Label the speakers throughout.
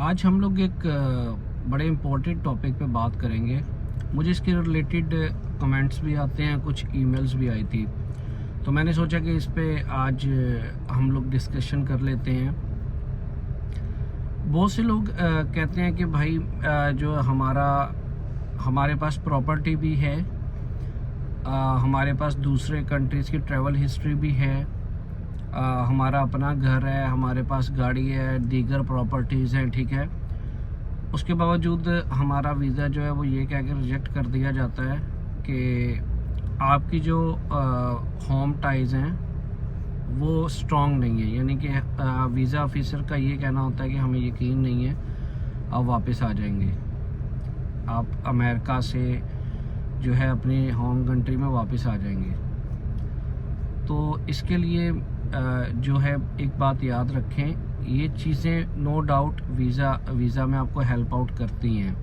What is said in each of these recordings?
Speaker 1: आज हम लोग एक बड़े इम्पोर्टेंट टॉपिक पे बात करेंगे। मुझे इसके रिलेटेड कमेंट्स भी आते हैं, कुछ ईमेल्स भी आई थी, तो मैंने सोचा कि इस पे आज हम लोग डिस्कशन कर लेते हैं। बहुत से लोग कहते हैं कि भाई जो हमारे पास प्रॉपर्टी भी है, हमारे पास दूसरे कंट्रीज़ की ट्रैवल हिस्ट्री भी है, हमारा अपना घर है, हमारे पास गाड़ी है, दीगर प्रॉपर्टीज़ हैं, ठीक है। उसके बावजूद हमारा वीज़ा जो है वो ये कह के रिजेक्ट कर दिया जाता है कि आपकी जो होम टाइज़ हैं वो स्ट्रॉन्ग नहीं है। यानी कि वीज़ा ऑफिसर का ये कहना होता है कि हमें यकीन नहीं है, आप वापस आ जाएंगे, आप अमेरिका से जो है अपनी होम कंट्री में वापस आ जाएंगे। तो इसके लिए जो है एक बात याद रखें, ये चीज़ें नो डाउट वीज़ा में आपको हेल्प आउट करती हैं,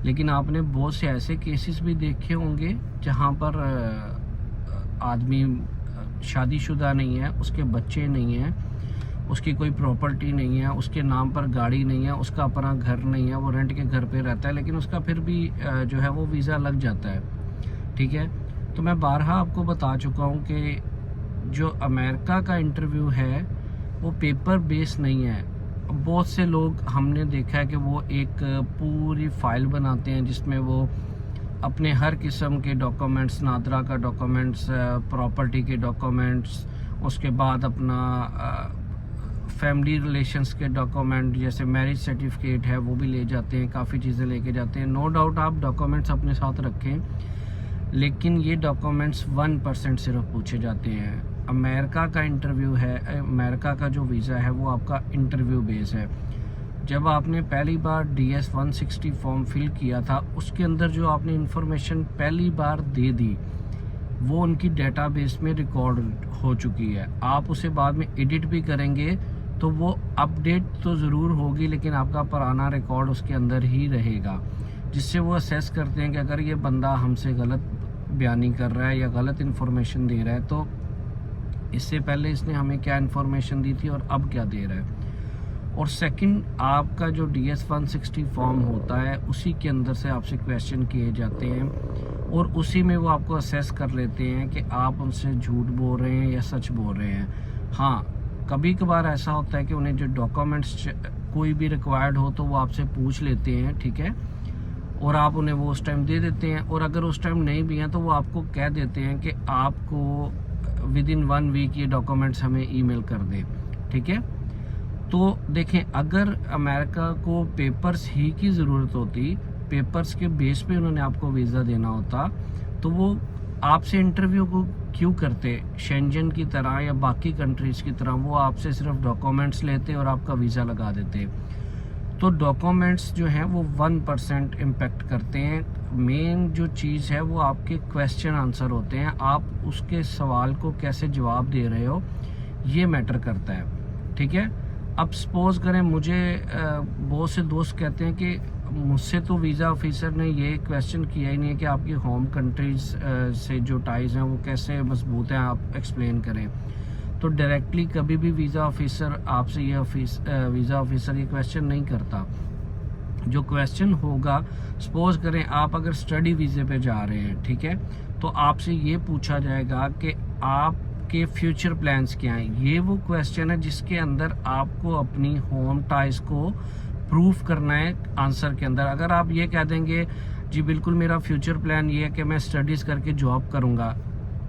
Speaker 1: लेकिन आपने बहुत से ऐसे केसेस भी देखे होंगे जहाँ पर आदमी शादीशुदा नहीं है, उसके बच्चे नहीं हैं, उसकी कोई प्रॉपर्टी नहीं है, उसके नाम पर गाड़ी नहीं है, उसका अपना घर नहीं है, वो रेंट के घर पे रहता है, लेकिन उसका फिर भी जो है वो वीज़ा लग जाता है, ठीक है। तो मैं बारहा आपको बता चुका हूँ कि जो अमेरिका का इंटरव्यू है वो पेपर बेस नहीं है। बहुत से लोग हमने देखा है कि वो एक पूरी फाइल बनाते हैं जिसमें वो अपने हर किस्म के डॉक्यूमेंट्स, नादरा का डॉक्यूमेंट्स, प्रॉपर्टी के डॉक्यूमेंट्स, उसके बाद अपना फैमिली रिलेशंस के डॉक्यूमेंट जैसे मैरिज सर्टिफिकेट है वो भी ले जाते हैं, काफ़ी चीज़ें लेके जाते हैं। नो डाउट आप डॉक्यूमेंट्स अपने साथ रखें, लेकिन ये डॉक्यूमेंट्स 1% सिर्फ पूछे जाते हैं। अमेरिका का इंटरव्यू है, अमेरिका का जो वीज़ा है वो आपका इंटरव्यू बेस है। जब आपने पहली बार DS 160 फॉर्म फिल किया था, उसके अंदर जो आपने इंफॉर्मेशन पहली बार दे दी वो उनकी डेटाबेस में रिकॉर्ड हो चुकी है। आप उसे बाद में एडिट भी करेंगे तो वो अपडेट तो ज़रूर होगी, लेकिन आपका पुराना रिकॉर्ड उसके अंदर ही रहेगा, जिससे वो असेस करते हैं कि अगर ये बंदा हमसे गलत बयानी कर रहा है या गलत इन्फॉर्मेशन दे रहा है तो इससे पहले इसने हमें क्या इन्फॉर्मेशन दी थी और अब क्या दे रहा है। और सेकंड, आपका जो DS 160 फॉर्म होता है उसी के अंदर से आपसे क्वेश्चन किए जाते हैं और उसी में वो आपको असेस कर लेते हैं कि आप उनसे झूठ बोल रहे हैं या सच बोल रहे हैं। हाँ, कभी कभार ऐसा होता है कि उन्हें जो डॉक्यूमेंट्स कोई भी रिक्वायर्ड हो तो वो आपसे पूछ लेते हैं, ठीक है, और आप उन्हें वो उस टाइम दे देते हैं। और अगर उस टाइम नहीं भी हैं तो वो आपको कह देते हैं कि आपको विदिन 1 वीक ये डॉक्यूमेंट्स हमें ईमेल कर दें, ठीक है। तो देखें, अगर अमेरिका को पेपर्स ही की ज़रूरत होती, पेपर्स के बेस पे उन्होंने आपको वीज़ा देना होता, तो वो आपसे इंटरव्यू को क्यों करते शेंजन की तरह या बाकी कंट्रीज़ की तरह। वो आपसे सिर्फ डॉक्यूमेंट्स लेते और आपका वीज़ा लगा देते। तो डॉक्यूमेंट्स जो हैं वो 1% इम्पेक्ट करते हैं। मेन जो चीज़ है वो आपके क्वेश्चन आंसर होते हैं, आप उसके सवाल को कैसे जवाब दे रहे हो ये मैटर करता है, ठीक है। अब सपोज़ करें मुझे बहुत से दोस्त कहते हैं कि मुझसे तो वीज़ा ऑफिसर ने ये क्वेश्चन किया ही नहीं है कि आपकी होम कंट्रीज़ से जो टाइज़ हैं वो कैसे मजबूत हैं, आप एक्सप्लेन करें। तो डायरेक्टली कभी भी वीज़ा ऑफिसर आपसे वीज़ा ऑफिसर ये क्वेश्चन नहीं करता। जो क्वेश्चन होगा, सपोज करें आप अगर स्टडी वीज़े पे जा रहे हैं, ठीक है, तो आपसे ये पूछा जाएगा कि आपके फ्यूचर प्लान्स क्या हैं। ये वो क्वेश्चन है जिसके अंदर आपको अपनी होम टाइज को प्रूफ करना है आंसर के अंदर। अगर आप ये कह देंगे जी बिल्कुल मेरा फ्यूचर प्लान ये है कि मैं स्टडीज़ करके जॉब करूँगा,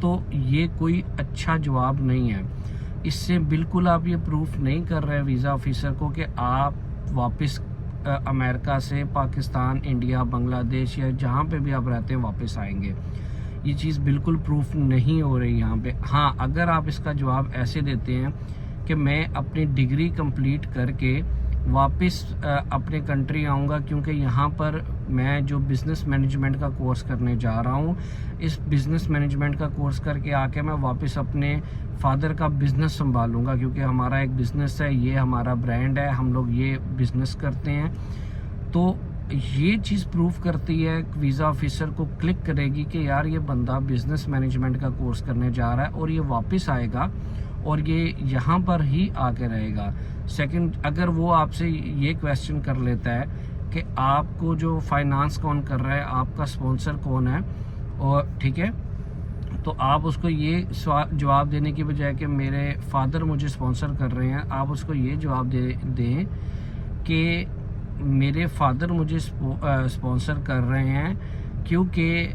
Speaker 1: तो ये कोई अच्छा जवाब नहीं है। इससे बिल्कुल आप ये प्रूफ नहीं कर रहे वीज़ा ऑफिसर को कि आप वापस अमेरिका से पाकिस्तान, इंडिया, बांग्लादेश या जहाँ पे भी आप रहते हैं वापस आएंगे। ये चीज़ बिल्कुल प्रूफ नहीं हो रही यहाँ पे। हाँ, अगर आप इसका जवाब ऐसे देते हैं कि मैं अपनी डिग्री कंप्लीट करके वापस अपने कंट्री आऊँगा, क्योंकि यहाँ पर मैं जो बिज़नेस मैनेजमेंट का कोर्स करने जा रहा हूँ, इस बिज़नेस मैनेजमेंट का कोर्स करके आके मैं वापस अपने फादर का बिज़नेस संभालूँगा, क्योंकि हमारा एक बिज़नेस है, ये हमारा ब्रांड है, हम लोग ये बिज़नेस करते हैं। तो ये चीज़ प्रूफ करती है, वीज़ा ऑफिसर को क्लिक करेगी कि यार ये बंदा बिज़नेस मैनेजमेंट का कोर्स करने जा रहा है और ये वापस आएगा और ये यहाँ पर ही आके रहेगा। सेकंड, अगर वो आपसे ये क्वेश्चन कर लेता है कि आपको जो फाइनेंस कौन कर रहा है, आपका स्पॉन्सर कौन है, और ठीक है, तो आप उसको ये जवाब देने की बजाय कि मेरे फादर मुझे स्पॉन्सर कर रहे हैं, आप उसको ये जवाब दें कि मेरे फादर मुझे स्पॉन्सर कर रहे हैं क्योंकि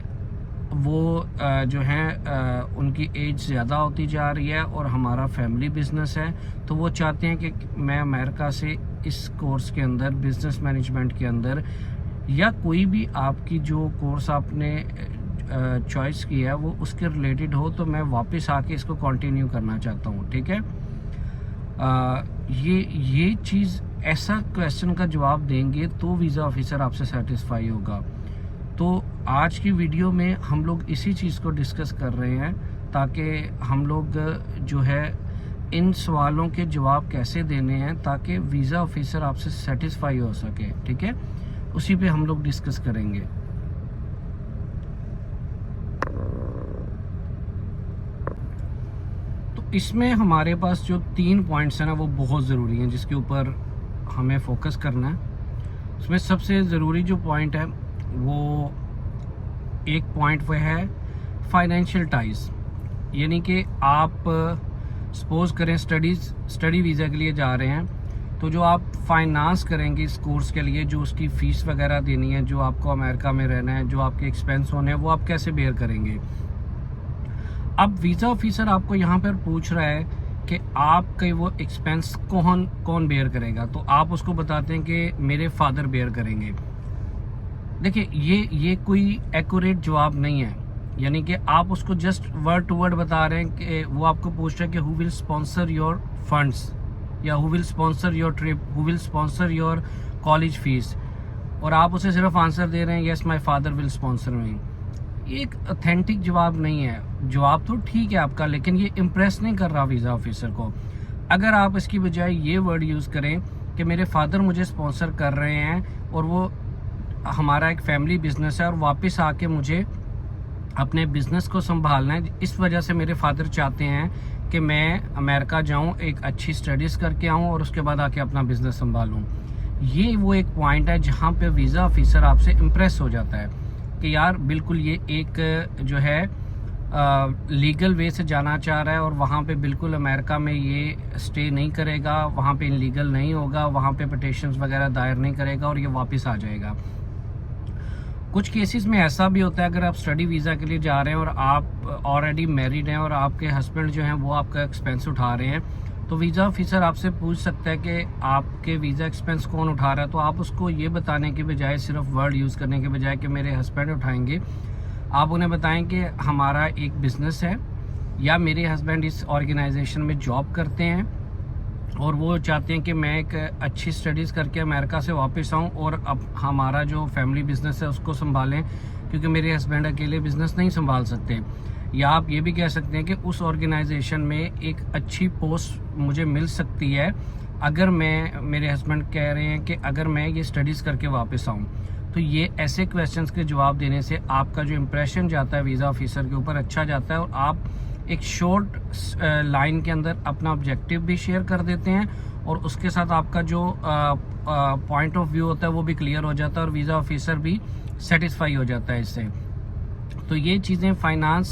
Speaker 1: वो जो है उनकी एज ज़्यादा होती जा रही है और हमारा फैमिली बिजनेस है, तो वो चाहते हैं कि मैं अमेरिका से इस कोर्स के अंदर, बिजनेस मैनेजमेंट के अंदर, या कोई भी आपकी जो कोर्स आपने चॉइस किया है वो उसके रिलेटेड हो, तो मैं वापस आके इसको कंटिन्यू करना चाहता हूँ। ठीक है, ये चीज़, ऐसा क्वेश्चन का जवाब देंगे तो वीज़ा ऑफिसर आपसे सेटिस्फाई होगा। तो आज की वीडियो में हम लोग इसी चीज़ को डिस्कस कर रहे हैं ताकि हम लोग जो है इन सवालों के जवाब कैसे देने हैं ताकि वीज़ा ऑफिसर आपसे सेटिस्फाई हो सके। ठीक है, उसी पे हम लोग डिस्कस करेंगे। तो इसमें हमारे पास जो 3 पॉइंट्स हैं ना, वो बहुत ज़रूरी हैं जिसके ऊपर हमें फोकस करना है। उसमें सबसे ज़रूरी जो पॉइंट है वो एक पॉइंट वो है फाइनेंशियल टाइज, यानी कि आप सपोज करें स्टडी वीज़ा के लिए जा रहे हैं, तो जो आप फाइनेंस करेंगे इस कोर्स के लिए, जो उसकी फ़ीस वगैरह देनी है, जो आपको अमेरिका में रहना है, जो आपके एक्सपेंस होने हैं, वो आप कैसे बेयर करेंगे। अब वीज़ा ऑफिसर आपको यहाँ पर पूछ रहा है कि आपके वो एक्सपेंस कौन बेयर करेगा, तो आप उसको बताते हैं कि मेरे फादर बेयर करेंगे। देखिए, ये कोई एक्यूरेट जवाब नहीं है, यानी कि आप उसको जस्ट वर्ड टू वर्ड बता रहे हैं कि वो आपको पूछ रहा है कि who will sponsor your funds, या who will sponsor your trip, who will sponsor your college fees, और आप उसे सिर्फ आंसर दे रहे हैं yes my father will sponsor me. ये एक ऑथेंटिक जवाब नहीं है। जवाब तो ठीक है आपका, लेकिन ये इम्प्रेस नहीं कर रहा वीज़ा ऑफिसर को। अगर आप इसकी बजाय ये वर्ड यूज़ करें कि मेरे फादर मुझे स्पॉन्सर कर रहे हैं और वो हमारा एक फैमिली बिजनेस है और वापस आके मुझे अपने बिजनेस को संभालना है, इस वजह से मेरे फादर चाहते हैं कि मैं अमेरिका जाऊं, एक अच्छी स्टडीज़ करके आऊं और उसके बाद आके अपना बिजनेस संभालूं। ये वो एक पॉइंट है जहां पे वीज़ा ऑफिसर आपसे इम्प्रेस हो जाता है कि यार बिल्कुल ये एक जो है लीगल वे से जाना चाह रहा है और वहाँ पे बिल्कुल अमेरिका में ये स्टे नहीं करेगा, वहाँ पे इलीगल नहीं होगा, वहाँ पे पिटिशंस वगैरह दायर नहीं करेगा और ये वापस आ जाएगा। कुछ केसेस में ऐसा भी होता है, अगर आप स्टडी वीज़ा के लिए जा रहे हैं और आप ऑलरेडी मैरिड हैं और आपके हस्बैंड जो हैं वो आपका एक्सपेंस उठा रहे हैं, तो वीज़ा ऑफिसर आपसे पूछ सकता है कि आपके वीज़ा एक्सपेंस कौन उठा रहा है। तो आप उसको ये बताने के बजाय, सिर्फ वर्ड यूज़ करने के बजाय कि मेरे हस्बैंड उठाएंगे, आप उन्हें बताएं कि हमारा एक बिज़नेस है या मेरे हस्बैंड इस ऑर्गेनाइजेशन में जॉब करते हैं और वो चाहते हैं कि मैं एक अच्छी स्टडीज़ करके अमेरिका से वापस आऊं और अब हमारा जो फैमिली बिजनेस है उसको संभालें, क्योंकि मेरे हस्बैंड अकेले बिजनेस नहीं संभाल सकते। या आप ये भी कह सकते हैं कि उस ऑर्गेनाइजेशन में एक अच्छी पोस्ट मुझे मिल सकती है अगर मेरे हस्बैंड कह रहे हैं कि अगर मैं ये स्टडीज़ करके वापस आऊँ। तो ये ऐसे क्वेश्चंस के जवाब देने से आपका जो इम्प्रेशन जाता है वीज़ा ऑफिसर के ऊपर अच्छा जाता है और आप एक शॉर्ट लाइन के अंदर अपना ऑब्जेक्टिव भी शेयर कर देते हैं और उसके साथ आपका जो पॉइंट ऑफ व्यू होता है वो भी क्लियर हो जाता है और वीज़ा ऑफिसर भी सेटिस्फाई हो जाता है इससे। तो ये चीज़ें फाइनेंस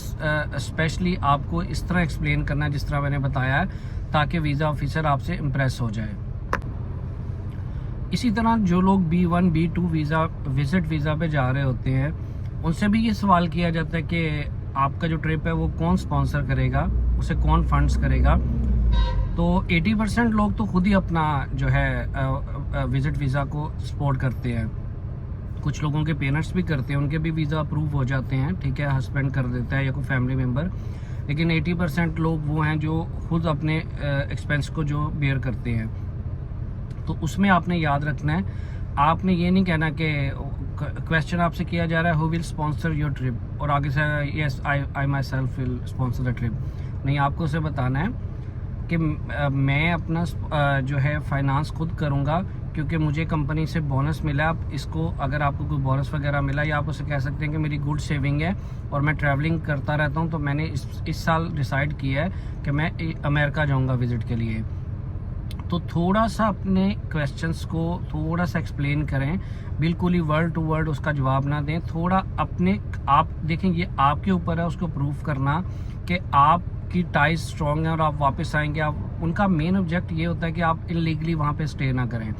Speaker 1: स्पेशली आपको इस तरह एक्सप्लेन करना है जिस तरह मैंने बताया है, ताकि वीज़ा ऑफिसर आपसे इम्प्रेस हो जाए। इसी तरह जो लोग B1 B2 visa, visit visa पे जा रहे होते हैं, उनसे भी ये सवाल किया जाता है कि आपका जो ट्रिप है वो कौन स्पॉन्सर करेगा, उसे कौन फंड्स करेगा। तो 80% लोग तो खुद ही अपना जो है विजिट वीज़ा को सपोर्ट करते हैं। कुछ लोगों के पेरेंट्स भी करते हैं, उनके भी वीज़ा अप्रूव हो जाते हैं, ठीक है, हस्बैंड कर देता है या कोई फैमिली मेम्बर। लेकिन 80% लोग वो हैं जो खुद अपने एक्सपेंस को जो बेयर करते हैं। तो उसमें आपने याद रखना है, आपने ये नहीं कहना कि क्वेश्चन आपसे किया जा रहा है who will sponsor your trip और आगे से yes I my self will sponsor the trip. नहीं, आपको उसे बताना है कि मैं अपना जो है फाइनेंस खुद करूँगा क्योंकि मुझे कंपनी से बोनस मिला। आप इसको, अगर आपको कोई बोनस वगैरह मिला, या आप उसे कह सकते हैं कि मेरी गुड सेविंग है और मैं ट्रैवलिंग करता रहता हूँ, तो मैंने इस साल डिसाइड किया है कि मैं अमेरिका जाऊँगा विज़िट के लिए। तो थोड़ा सा अपने क्वेश्चंस को थोड़ा सा एक्सप्लेन करें, बिल्कुल ही वर्ड टू वर्ड उसका जवाब ना दें। थोड़ा अपने आप देखें, ये आपके ऊपर है उसको प्रूव करना कि आपकी टाइज स्ट्रॉन्ग है और आप वापस आएंगे। आप, उनका मेन ऑब्जेक्ट ये होता है कि आप इलीगली वहाँ पे स्टे ना करें।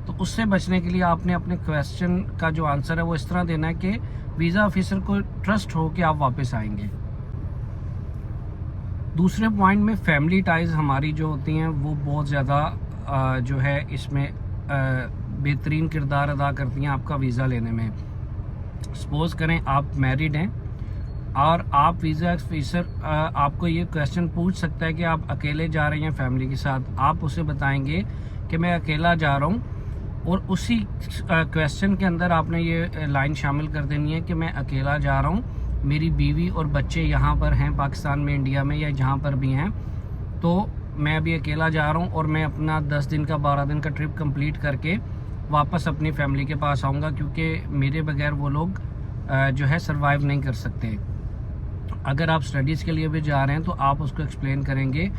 Speaker 1: तो उससे बचने के लिए आपने अपने क्वेश्चन का जो आंसर है वो इस तरह देना है कि वीज़ा ऑफिसर को ट्रस्ट हो कि आप वापस आएंगे। दूसरे पॉइंट में फैमिली टाइज हमारी जो होती हैं वो बहुत ज़्यादा जो है इसमें बेहतरीन किरदार अदा करती हैं आपका वीज़ा लेने में। सपोज़ करें आप मैरिड हैं और आप वीज़ा ऑफिसर आपको ये क्वेश्चन पूछ सकता है कि आप अकेले जा रहे हैं फैमिली के साथ। आप उसे बताएंगे कि मैं अकेला जा रहा हूँ, और उसी क्वेश्चन के अंदर आपने ये लाइन शामिल कर देनी है कि मैं अकेला जा रहा हूँ, मेरी बीवी और बच्चे यहाँ पर हैं पाकिस्तान में, इंडिया में, या जहाँ पर भी हैं, तो मैं अभी अकेला जा रहा हूँ और मैं अपना 10 दिन का 12 दिन का ट्रिप कंप्लीट करके वापस अपनी फैमिली के पास आऊँगा, क्योंकि मेरे बगैर वो लोग जो है सरवाइव नहीं कर सकते। अगर आप स्टडीज़ के लिए भी जा रहे हैं तो आप उसको एक्सप्लेन करेंगे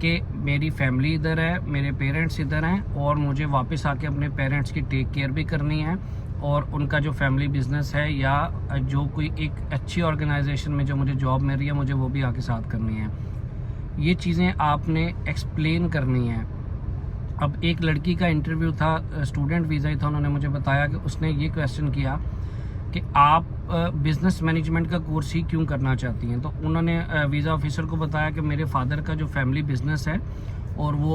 Speaker 1: कि मेरी फैमिली इधर है, मेरे पेरेंट्स इधर हैं, और मुझे वापस आके अपने पेरेंट्स की टेक केयर भी करनी है, और उनका जो फैमिली बिजनेस है या जो कोई एक अच्छी ऑर्गेनाइजेशन में जो मुझे जॉब मिल रही है, मुझे वो भी आके साथ करनी है। ये चीज़ें आपने एक्सप्लेन करनी है। अब एक लड़की का इंटरव्यू था, स्टूडेंट वीज़ा ही था, उन्होंने मुझे बताया कि उसने ये क्वेश्चन किया कि आप बिज़नेस मैनेजमेंट का कोर्स ही क्यों करना चाहती हैं। तो उन्होंने वीज़ा ऑफिसर को बताया कि मेरे फादर का जो फैमिली बिज़नेस है और वो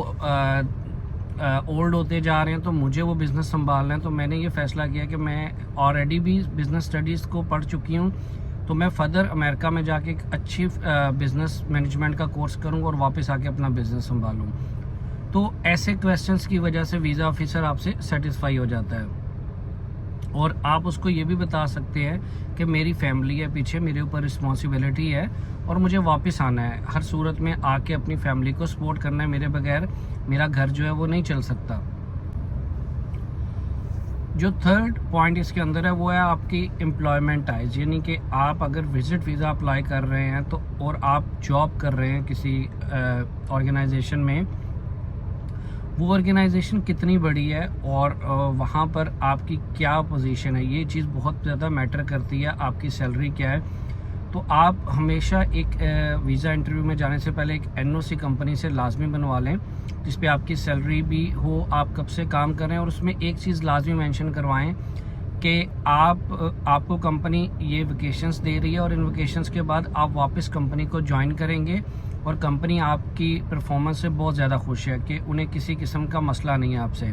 Speaker 1: ओल्ड होते जा रहे हैं, तो मुझे वो बिज़नेस संभालना है। तो मैंने ये फ़ैसला किया कि मैं ऑलरेडी भी बिज़नेस स्टडीज़ को पढ़ चुकी हूँ, तो मैं फर्दर अमेरिका में जाके एक अच्छी बिज़नेस मैनेजमेंट का कोर्स करूँ और वापस आके अपना बिज़नेस संभालूँ। तो ऐसे क्वेश्चंस की वजह से वीज़ा ऑफिसर आपसे सेटिस्फाई हो जाता है, और आप उसको ये भी बता सकते हैं कि मेरी फैमिली है पीछे, मेरे ऊपर रिस्पॉन्सिबिलिटी है और मुझे वापस आना है। हर सूरत में आके अपनी फैमिली को सपोर्ट करना है, मेरे बगैर मेरा घर जो है वो नहीं चल सकता। जो थर्ड पॉइंट इसके अंदर है वो है आपकी एम्प्लॉयमेंट टाइज, यानी कि आप अगर विजिट वीज़ा अप्लाई कर रहे हैं तो, और आप जॉब कर रहे हैं किसी ऑर्गेनाइजेशन में, वो ऑर्गेनाइजेशन कितनी बड़ी है और वहाँ पर आपकी क्या पोजीशन है, ये चीज़ बहुत ज़्यादा मैटर करती है। आपकी सैलरी क्या है, तो आप हमेशा एक वीज़ा इंटरव्यू में जाने से पहले एक एनओसी कंपनी से लाजमी बनवा लें, जिस पे आपकी सैलरी भी हो, आप कब से काम कर रहे हैं, और उसमें एक चीज़ लाजमी मेंशन करवाएं कि आपको कंपनी ये वेकेशंस दे रही है और इन वेकेशंस के बाद आप वापस कंपनी को ज्वाइन करेंगे और कंपनी आपकी परफॉर्मेंस से बहुत ज़्यादा खुश है, कि उन्हें किसी किस्म का मसला नहीं है आपसे,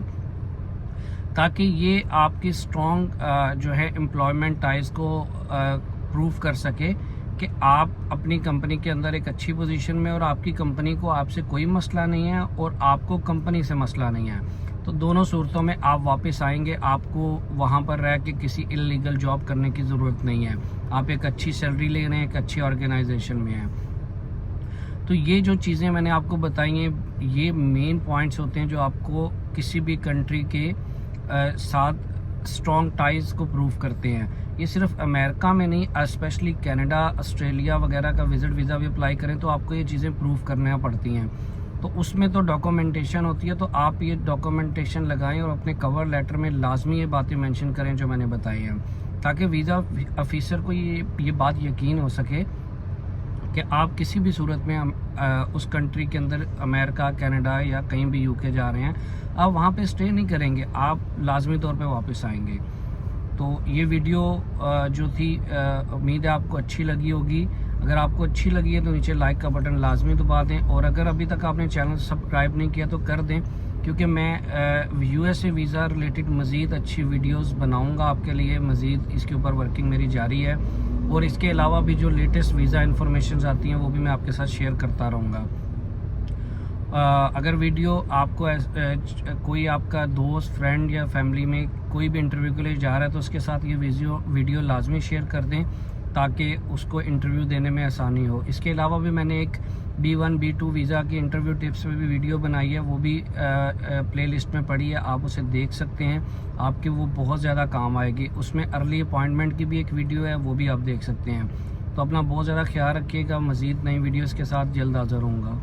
Speaker 1: ताकि ये आपकी स्ट्रॉन्ग जो है एम्प्लॉयमेंट टाइज को प्रूव कर सके कि आप अपनी कंपनी के अंदर एक अच्छी पोजीशन में, और आपकी कंपनी को आपसे कोई मसला नहीं है और आपको कंपनी से मसला नहीं है। तो दोनों सूरतों में आप वापस आएंगे, आपको वहाँ पर रह के किसी इल्लीगल जॉब करने की ज़रूरत नहीं है। आप एक अच्छी सैलरी ले रहे हैं, एक अच्छी ऑर्गेनाइजेशन में हैं। तो ये जो चीज़ें मैंने आपको बताई हैं, ये मेन पॉइंट्स होते हैं जो आपको किसी भी कंट्री के साथ स्ट्रॉन्ग टाइज को प्रूव करते हैं। ये सिर्फ अमेरिका में नहीं, स्पेशली कनाडा, ऑस्ट्रेलिया वगैरह का विजिट वीज़ा भी अप्लाई करें तो आपको ये चीज़ें प्रूव करना पड़ती हैं। तो उसमें तो डॉक्यूमेंटेशन होती है, तो आप ये डॉक्यूमेंटेशन लगाएं और अपने कवर लेटर में लाजमी ये बातें मेंशन करें जो मैंने बताई हैं, ताकि वीज़ा ऑफिसर को ये बात यकीन हो सके कि आप किसी भी सूरत में उस कंट्री के अंदर, अमेरिका, कनाडा या कहीं भी यूके जा रहे हैं, आप वहाँ पे स्टे नहीं करेंगे, आप लाजमी तौर पे वापस आएंगे। तो ये वीडियो जो थी, उम्मीद है आपको अच्छी लगी होगी। अगर आपको अच्छी लगी है तो नीचे लाइक का बटन लाजमी दबा दें, और अगर अभी तक आपने चैनल सब्सक्राइब नहीं किया तो कर दें, क्योंकि मैं यूएसए वीज़ा रिलेटेड मज़ीद अच्छी वीडियोस बनाऊंगा आपके लिए। मज़ीद इसके ऊपर वर्किंग मेरी जारी है, और इसके अलावा भी जो लेटेस्ट वीज़ा इन्फॉर्मेशन आती हैं वो भी मैं आपके साथ शेयर करता रहूँगा। अगर वीडियो आपको कोई आपका दोस्त, फ्रेंड या फैमिली में कोई भी इंटरव्यू के लिए जा रहा है तो उसके साथ ये वीडियो लाजमी शेयर कर दें, ताकि उसको इंटरव्यू देने में आसानी हो। इसके अलावा भी मैंने एक B1 B2 वीज़ा की इंटरव्यू टिप्स में भी वीडियो बनाई है, वो भी प्ले लिस्ट में पड़ी है, आप उसे देख सकते हैं, आपके वो बहुत ज़्यादा काम आएगी। उसमें अर्ली अपॉइंटमेंट की भी एक वीडियो है, वो भी आप देख सकते हैं। तो अपना बहुत ज़्यादा ख्याल रखिएगा। मज़ीद नई वीडियोज़ के साथ जल्द हाज़िर होऊंगा।